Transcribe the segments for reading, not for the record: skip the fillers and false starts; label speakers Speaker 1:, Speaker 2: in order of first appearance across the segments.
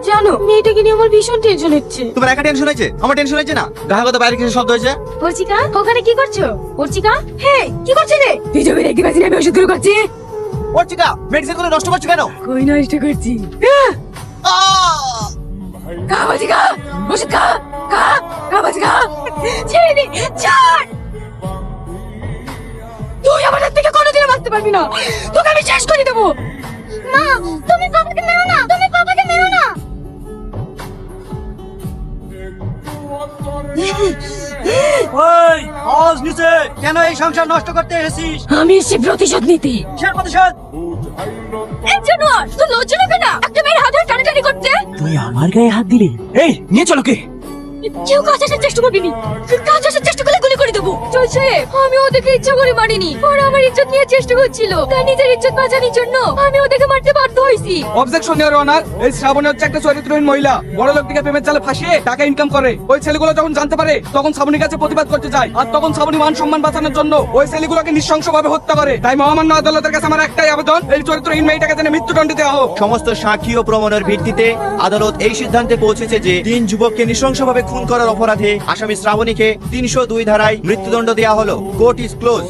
Speaker 1: জানো মেয়েটাকে নিয়ে আমার ভীষণ টেনশন হচ্ছে।
Speaker 2: তোমার একা টেনশন হয়েছে? আমার টেনশন হয়েছে না? দেখা কথা বাইরে কিছু শব্দ হয়েছে।
Speaker 1: পর্চিকা ওখানে কি করছো? পর্চিকা হে কি করছিস রে? তুই জমি রেখে বাজি আমি ওষুধ গুলো করছি।
Speaker 2: পর্চিকা মেডিসিন গুলো নষ্ট করছো কেন?
Speaker 1: কই নষ্ট করছি? খা পর্চিকা, ওষুধ খা খা খা পর্চিকা। ছেড়ে দে, ছাড়। তুই আমার হাত থেকে কোনোদিনও বাঁচতে পারবি না, তোকে আমি শেষ করে দেবো। মা তুমি বাবাকে মেরো না, তুমি বাবাকে মেরো না।
Speaker 2: ওই আওয়াজ নিচে, কেন এই সংসার নষ্ট করতে এসেছিস?
Speaker 1: আমি এসে প্রতিশোধ নিতে।
Speaker 2: কিসের প্রতিশোধ?
Speaker 1: এই জানোয়ার, তুই লজ্জা লাগে না একটা মেয়ের হাত ধরে টানাটানি করতে?
Speaker 3: তুই আমার গায়ে হাত দিলি? এই নিয়ে চলো কে?
Speaker 1: কেউ কাছে আসার চেষ্টা করবি নি, কাছে আসার চেষ্টা করলে গুলি করে দেবো। চলছে আমি ওদেরকে ইচ্ছা করে মারিনি, ওরা আমার ইজ্জত নিয়ে চেষ্টা করছিল, তাই নিজের ইজ্জত বাঁচানোর জন্য আমি ওদেরকে মারতে বাধ্য হয়েছি।
Speaker 4: অবজেকশন ইওর অনার, এই শ্রাবণী হচ্ছে একটা চরিত্রহীন মহিলা, বড় লোক থেকে প্রেমের জালে ফাঁসিয়ে টাকা ইনকাম করে। ওই ছেলেগুলো যখন জানতে পারে তখন শ্রাবণীর কাছে প্রতিবাদ করতে যায়, আর তখন শ্রাবণী মান সম্মান বাঁচানোর জন্য ওই ছেলেগুলোকে নৃশংসভাবে হত্যা করে। তাই মহামান্য আদালতের কাছে আমার একটাই আবেদন, এই চরিত্রহীন মেয়েটাকে যেন মৃত্যুদণ্ড দেওয়া হোক।
Speaker 2: সমস্ত সাক্ষী ও প্রমাণের ভিত্তিতে আদালত এই সিদ্ধান্তে পৌঁছেছে যে 3 যুবককে নৃশংসভাবে খুন করার অপরাধে আসামি শ্রাবণীকে 302 ধারায় মৃত্যুদণ্ড দেওয়া হলো। Court is close.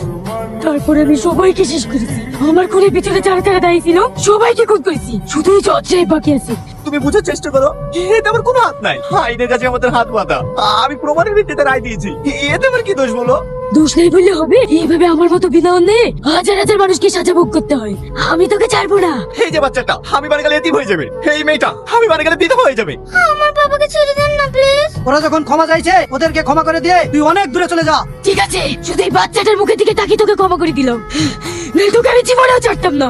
Speaker 1: তারপরে আমি সবাইকে শেষ করেছি, আমার ঘরের পিছনে যারা যারা দাঁড়িয়ে ছিল সবাইকে খুন করেছি, শুধুই জজ্জাই বাকি আছে।
Speaker 2: তুমি বুঝার চেষ্টা করো, এতে আমার কোনো হাত নাই। আইনের কাছে আমাদের হাত বাঁধা, আমি প্রমাণের ভিত্তিতে রায় দিয়েছি, এতে আমার কি দোষ বলো?
Speaker 1: দোষ নেই বললে হবে? এইভাবে আমার মতো বিনা অন্যায় হাজার হাজার মানুষকে সাজা ভোগ করতে হয়, আমি তোকে ছাড়বো না।
Speaker 2: এই যে বাচ্চাটা, আমি বাড়ি গেলে এতিম হয়ে যাবে। এই মেয়েটা, আমি বাড়ি গেলে বিধবা হয়ে যাবে।
Speaker 1: আমার বাবাকে ছেড়ে দেন না প্লিজ।
Speaker 5: ওরা যখন ক্ষমা চাইছে ওদেরকে ক্ষমা করে দিয়ে তুই অনেক দূরে চলে যা।
Speaker 1: ঠিক আছে, শুধু এই বাচ্চাটার মুখের দিকে তাকিয়ে তোকে ক্ষমা করে দিলাম, নইলে তোকে আমি জীবনেও ছাড়তাম না।